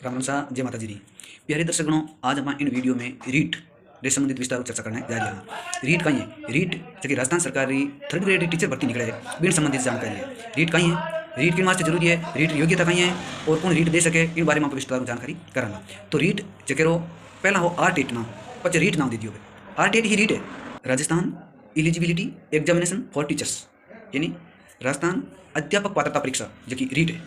राम राम सा जय माता जी री। प्यारे दर्शकों, आज हम इन वीडियो में रीट से संबंधित विस्तार चर्चा करने जा रहे हैं। रीट कहीं है? रीट जो राजस्थान सरकारी थर्ड ग्रेड टीचर भर्ती निकले है, बिन संबंधित जानकारी है। रीट कहीं है? रीट किन वास्ते जरूरी है? रीट योग्यता कहीं है और कौन रीट दे सके, इन बारे में आपको विस्तार जानकारी कराना। तो रीट जो पहला हो R-TET नाम, पचे रीट नाम दे दियो। R-TET ही रीट है, Rajasthan eligibility examination for teachers, यानी राजस्थान अध्यापक पात्रता परीक्षा जो कि रीट है।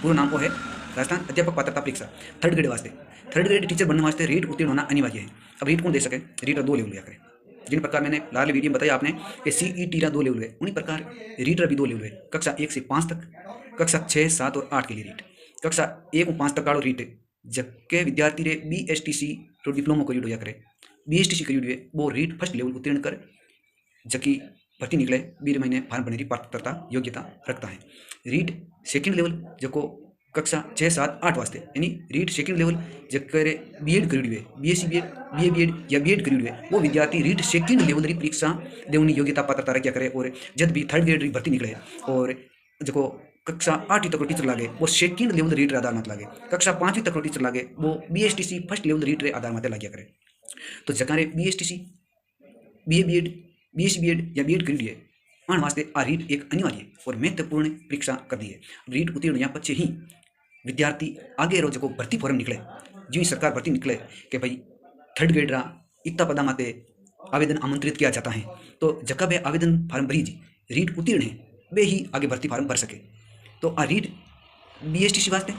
पूरा नाम को है राजस्थान अध्यापक पात्रता परीक्षा थर्ड ग्रेड वास्ते। थर्ड ग्रेड टीचर बनने वास्ते रीट उत्तीर्ण होना अनिवार्य है। अब रीट कौन दे सके? रीट 2 लेवल लिया करे। जिन प्रकार मैंने लाल वीडियो में बताया आपने कि CET 2 लेवल है, उन्हीं प्रकार रीट भी 2 लेवल है। कक्षा 1 से 5 तक, कक्षा 6, 7 और 8 के लिए रीट। कक्षा 1 और 5 तक का रीट जबकि विद्यार्थी रे BSTC तो डिप्लोमा करीड होया करे। BSTC करीड हुए वो रीट फर्स्ट लेवल उत्तीर्ण कर जबकि भर्ती निकले 20 महीने फार्म भरने की पात्रता योग्यता रखता है। रीट सेकंड लेवल जो कक्षा 6, 7, 8 वास्ते, यानी रीट सेकंड लेवल जब BEd करीड हुए, BSc BEd, BA BEd या BEd करीड हुए, वो विद्यार्थी रीट सेकंड लेवल री परीक्षा देवनी योग्यता पात्रता रखा करे। और जब भी थर्ड ग्रेड भर्ती निकले और जो कक्षा 8 तक टीचर लागे वो सेकंड लेवल रीट आधार मत लागे, कक्षा 5 तक टीचर लागे वो BSTC फर्स्ट लेवल रीट आधार मत लाग्या करे। तो जकारे BSTC, BA BEd, BSc BEd या BEd करीड है, आने वास्ते आ रीट एक अनिवार्य और महत्वपूर्ण परीक्षा कर दी है। रीट उत्तीर्ण या पच्चे ही विद्यार्थी आगे रो जो भर्ती फॉर्म निकले, जी सरकार भर्ती निकले कि भाई थर्ड ग्रेड रा इतना पदा माते आवेदन आमंत्रित किया जाता है, तो जब वे आवेदन फार्म भरी जी रीट उत्तीर्ण है वे ही आगे भर्ती फार्म भर सके। तो आ रीट BSTC वास्ते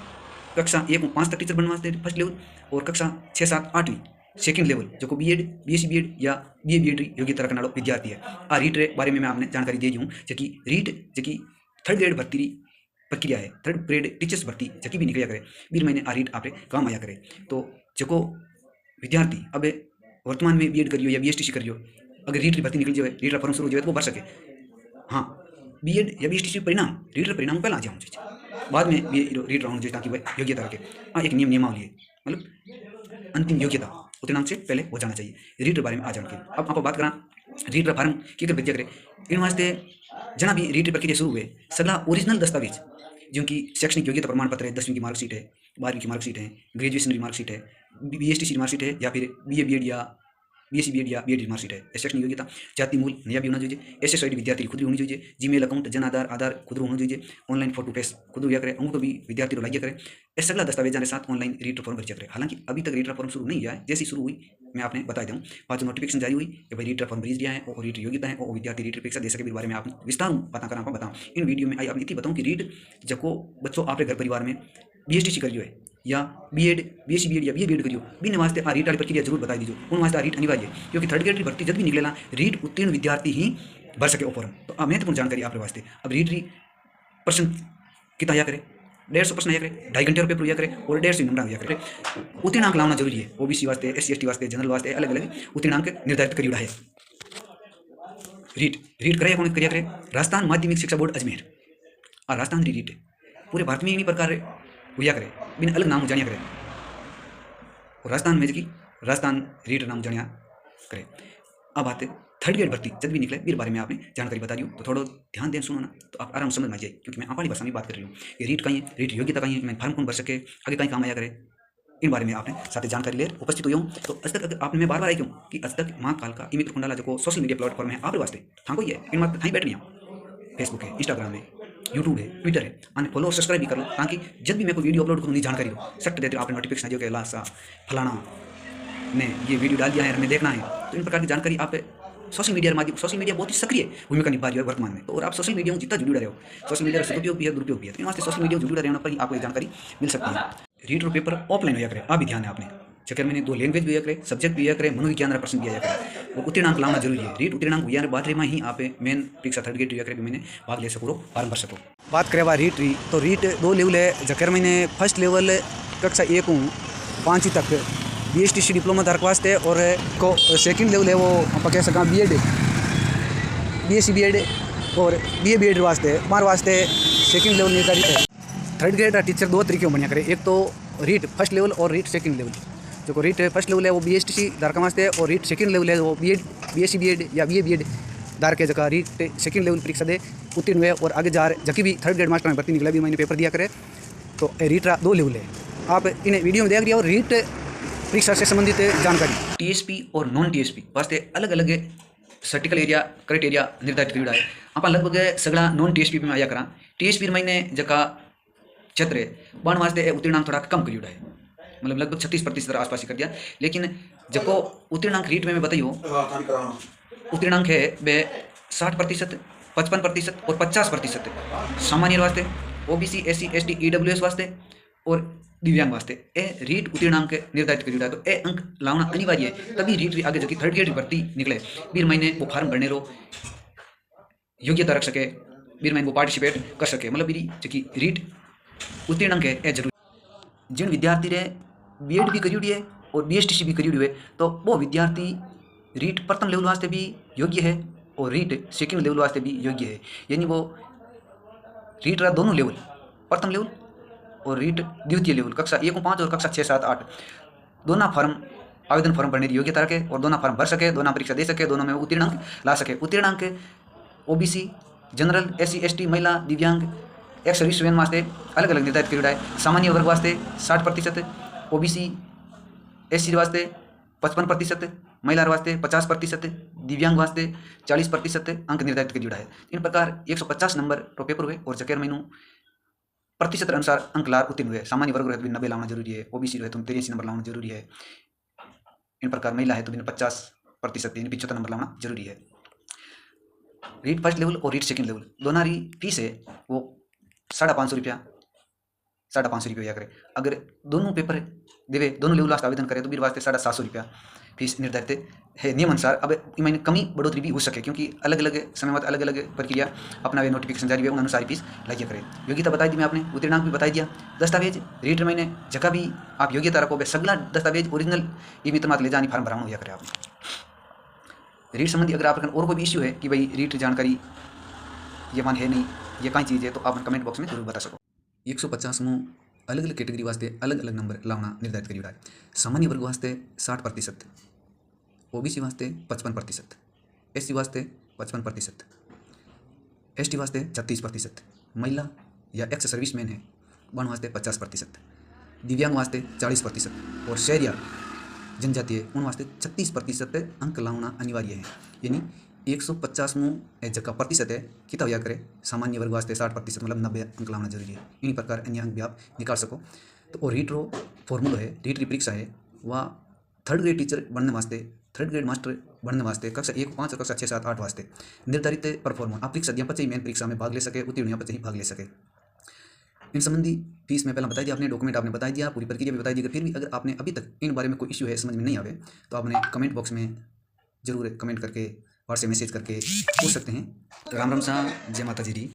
कक्षा 1 और 5 तक टीचर बनने वास्ते फर्स्ट लेवल, और कक्षा 6, 7, 8वीं सेकंड लेवल जो BEd, BSc BEd या BA BEd योग्यता रखने वाला विद्यार्थी है। आ रीट रे बारे में मैं आपने जानकारी दे दी हूँ। जो रीट जो थर्ड ग्रेड भर्ती प्रक्रिया है, थर्ड ग्रेड टीचर्स भर्ती जबकि भी निकलिया करे 20 महीने आ रीट आप काम आया करे। तो जो विद्यार्थी अब वर्तमान में BEd करियो या BSTC करियो, अगर रीट भर्ती निकल जाए, रीट फॉर्म शुरू हो जाए तो वो भर सके। हाँ, BEd या BSTC परिणाम रीट परिणाम पहले आ जाऊँ चाहिए, बाद में रीट राउंड चाहिए ताकि वह योग्यता रखे। हाँ, एक नियमावली है, मतलब अंतिम योग्यता उत्तीर्णांक से पहले हो जाना चाहिए। रीट बारे में आ जाने के अब आप बात करा रीट फार्म की विद्या करे, इन वास्ते जना भी रीट प्रक्रिया शुरू हुए सगला ओरिजिनल दस्तावेज जिनकी शैक्षणिक योग्यता प्रमाण पत्र है, 10वीं की मार्कशीट है, 12वीं की मार्कशीट है, ग्रेजुएशन की मार्कशीट है, BSTC की मार्कशीट है या फिर BA BEd या BSc BEd या BEd की मार्कशीट है। शैक्षणिक योग्यता जाति मूल नया भी होना चाहिए, SSID विद्यार्थी खुद होनी चाहिए, जीमेल अकाउंट जन आधार खुद होना चाहिए, ऑनलाइन फोटो फेस खुद हुआ करे, अंगूठो भी विद्यार्थी लाइए करे। ऐसे सगला दस्तावेज जाने साथ ऑनलाइन रीट फॉर्म भर करे। हालांकि अभी तक रीट फॉर्म शुरू नहीं हुआ है, जैसी शुरू हुई मैं आपने बता दूँ 5 नोटिफिकेशन जारी हुई कि भाई रीट फॉर्म भरी दिया है और रीट योग्यता है और विद्यार्थी रीट परीक्षा दे सके। बारे में आप विस्तार बता कर आपको बताऊँ इन वीडियो में। आई आप इतनी बताऊँ कि रीट जब बच्चों आपके घर परिवार में BSTC करियो है या BEd, BSc BEd या BA BEd करियो, बिन वास्ते आ रीट वाली प्रक्रिया जरूर बता दीजिए। उन वास्ते आ रीट अनिवार्य है, क्योंकि थर्ड ग्रेड की भर्ती जब भी निकलेला रीट उत्तीर्ण विद्यार्थी ही भर सके फॉर्म। तो महत्वपूर्ण जानकारी आपके वास्ते। अब रीट प्रश्न कितना आया करे, 150 प्रश्न आया करे, 2.5 घंटे पेपर हुआ करे और 150 नंबर आया करे। उत्तीर्णांक लाना जरूरी है, OBC वास्ते, SC ST वास्ते, जनरल वास्ते अलग अलग उत्तीर्णांक निर्धारित करी है। रीट करे कौन करिया करे? राजस्थान माध्यमिक शिक्षा बोर्ड अजमेर और राजस्थान रीट पूरे भारत में इन्हीं प्रकार हुआ करे, बिन अलग नाम जानिया करे। और राजस्थान में की राजस्थान रीट नाम जानिया करे। अब बात थर्ड ग्रेड भर्ती जब भी निकले मेरे बारे में आपने जानकारी बता दी हूँ, तो थोड़ा ध्यान दें, सुनो ना, तो आप आराम समझ में आ जाए, क्योंकि मैं आपकी भाषा में बात कर रही हूँ कि रीट कहीं है, रीट योग्यता कहीं है, मैं फार्म कौन भर सके, आगे कहीं काम आया करे, इन बारे में आपने साथ जानकारी ले उपस्थित हुई हूँ। तो आज तक अगर आपने मैं बार बार आई क्यों कि आज तक महाकाल का ई मित्र कुंडला जो सोशल मीडिया प्लेटफॉर्म है आपके वास्ते था कोई है, इन बात थाई बैठ नहीं आओ। फेसबुक है, इंस्टाग्राम है, यूट्यूब है, ट्विटर है, आने फॉलो और सब्सक्राइब भी कर लो, ताकि जब भी मैं कोई वीडियो अपलोड करूँ जानकारी हो सट देते हो आपने नोटिफिकेशन दियो कि लासा फलाना ने ये वीडियो डाल दिया है, हमें देखना है। तो इन प्रकार की जानकारी आप सोशल मीडिया के माध्यम, सोशल मीडिया बहुत ही सक्रिय भूमिका निभा रही है वर्तमान में। तो और आप सोशल मीडिया में जितना जुड़े रहे हो, सोशल मीडिया का सदुपयोग भी है दुरुपयोग भी है, इन वास्ते सोशल मीडिया जुड़े रहने पर ही आपको जानकारी मिल सकती है। रीट और पेपर ऑफलाइन हुआ करे, आप भी ध्यान है आपने चक्कर मैंने 2 लैंग्वेज भी हुआ करे, सब्जेक्ट भी हुआ करे, मनोविज्ञान प्रश्न भी आया करे और उत्तीर्णांक लाना जरूरी है। रीट उत्तीर्णांक हुआ बाद में ही आप मेन परीक्षा थर्ड ग्रेड हुआ करे मैंने भाग ले सको, फॉर्म भर सको। बात करें रीट री, तो रीट 2 लेवल है। जकर मैंने फर्स्ट लेवल कक्षा 1 हूँ 5वीं तक BSTC डिप्लोमा धारक वास्ते, और को सेकंड लेवल है वो आप कह सका BEd, BSc BEd और BA BEd वास्ते मार वास्ते सेकंड लेवल निर्धारित है। थर्ड ग्रेड टीचर 2 तरीके बनिया करे, एक तो रीट फर्स्ट लेवल और रीट सेकंड लेवल। जो रीट फर्स्ट लेवल है वो BSTC धारक वास्ते, और रीट सेकंड लेवल है वो BSc BEd या BA BEd धारक के जगह रीट सेकंड लेवल परीक्षा दे उत्तीर्ण हुए और आगे जा रहे जबकि भी थर्ड ग्रेड मास्टर में भर्ती निकला भी मैंने पेपर दिया करे। तो रीट 2 लेवल है, आप इन वीडियो में देख रहे हो रीट परीक्षा से संबंधित जानकारी। टीएसपी और नॉन टीएसपी वास्ते अलग अलग सर्टिकल एरिया क्राइटेरिया निर्धारित करेड़ा है। आप लगभग सगळा नॉन टीएसपी में आया करा। टीएसपी मैंने जका क्षेत्र है बन वास्ते उत्तीर्णांक थोड़ा कम करेड़ा है, मतलब लगभग 36% आसपास ही कर दिया। लेकिन जको उत्तीर्णांक रीट में मैं बताइयो उत्तीर्णांक है वे 60%, 55% और 50% सामान्य वास्ते, ओबीसी एससी एसटी ईडब्ल्यूएस वास्ते और दिव्यांग वास्ते ए रीट उत्तीर्णांक निर्धारित करेड़ा। तो ए अंक लाना अनिवार्य है, तभी रीट आगे जबकि 3rd ग्रेड की भर्ती निकले बीर महीने वो फार्म भरने रो योग्यता रख सके, बीर महीने वो पार्टिसिपेट कर सके, मतलब बीरी जबकि रीट उत्तीर्णांक है ए जरूरी। जिन विद्यार्थी रे बीएड भी करी है और बीएसटीसी भी करी है तो वो विद्यार्थी रीट प्रथम लेवल वास्ते भी योग्य है और रीट सेकंड लेवल वास्ते भी योग्य है। यानी वो रीट रहा दोनों लेवल, प्रथम लेवल और रीट द्वितीय लेवल, कक्षा 1 5 और कक्षा 6 7 8 दोनों फॉर्म आवेदन फॉर्म भरने की योग्यता रखे और दोनों फॉर्म भर सके, दोनों परीक्षा दे सके, दोनों में उत्तीर्णांक ला सके। उत्तीर्णांक ओबीसी जनरल एससी एसटी महिला दिव्यांग एक्स सर्विसमैन वास्ते अलग अलग निर्धारित करेड़ा है। सामान्य वर्ग वास्ते 60%, ओबीसी एससी वास्ते 55%, महिला वास्ते 50%, दिव्यांग वास्ते 40% अंक निर्धारित करेड़ा है। इन प्रकार 150 नंबर तो पेपर हुए और जकेर महीनों प्रतिशत अनुसार अंक लार उत्तीर्ण हुए। सामान्य वर्ग रहे तो 90 लाना जरूरी है, ओबीसी रहे तो 83 नंबर लाना जरूरी है। इन प्रकार महिला है तो 50% यानी 75 नंबर लाना जरूरी है। रीट फर्स्ट लेवल और रीट सेकंड लेवल दोनों री फीस है वो 550 रुपया 550 रुपया करे। अगर दोनों पेपर देवे दोनों लेवल वास्ते आवेदन करे तो बीर वास्ते 750 रुपया फीस निर्धारित है नियम अनुसार। अब इनमें कमी बढ़ोतरी भी हो सके क्योंकि अलग अलग समय बाद अलग अलग प्रक्रिया अपना वे नोटिफिकेशन जारी हुए उन अनुसार फीस लाइए करे। योग्यता बताई दी मैं आपने, उत्तीर्णांक भी बताई दिया। दस्तावेज रीट महीने जगह भी आप योग्यता रखोगे सगला दस्तावेज ओरिजिनल ई मित्र मत ले जानी फार्म भराना हुआ करे। आपने रीट संबंधी अगर आप और कोई भी इश्यू है कि भाई रीट जानकारी ये मान है नहीं ये कई चीज़ है तो आप कमेंट बॉक्स में जरूर बता सको। 150 में अलग अलग कैटेगरी वास्ते अलग अलग नंबर लाना निर्धारित करेड़ा है। सामान्य वर्ग वास्ते 60%, ओबीसी वास्ते 55%, एससी वास्ते 55%, एसटी वास्ते 36%, महिला या एक्स सर्विसमैन है वन वास्ते 50%, दिव्यांग वास्ते 40% और शहरिया जनजातीय उन वास्ते 36% अंक लाना अनिवार्य है। यानी 150 में जगह प्रतिशत है कितना होया करे। सामान्य वर्ग वास्ते 60% मतलब 90 अंक लाना जरूरी है। इन्हीं प्रकार अन्य अंक भी आप निकाल सको। तो और रीट रो फॉर्मूला है, रीट री परीक्षा है वह 3rd ग्रेड टीचर बनने वास्ते 3rd ग्रेड मास्टर बनने वास्ते कक्षा 1 5 और कक्षा 6 7 8 वास्ते निर्धारित परफॉर्मेंस आप परीक्षा दिया पच्चीस मेन परीक्षा में भाग ले सके, उत्तीर्ण पच्चीस भाग ले सके। इन संबंधी फीस में पहले बताई दिया आपने, डॉक्यूमेंट आपने बताई दिया, पूरी प्रक्रिया भी बताई दी। फिर भी अगर आपने अभी तक इन बारे में कोई इश्यू है समझ में नहीं आवे तो आपने कमेंट बॉक्स में जरूर कमेंट करके व्हाट्सएप मैसेज करके पूछ सकते हैं। राम राम सा, जय माता जी दी।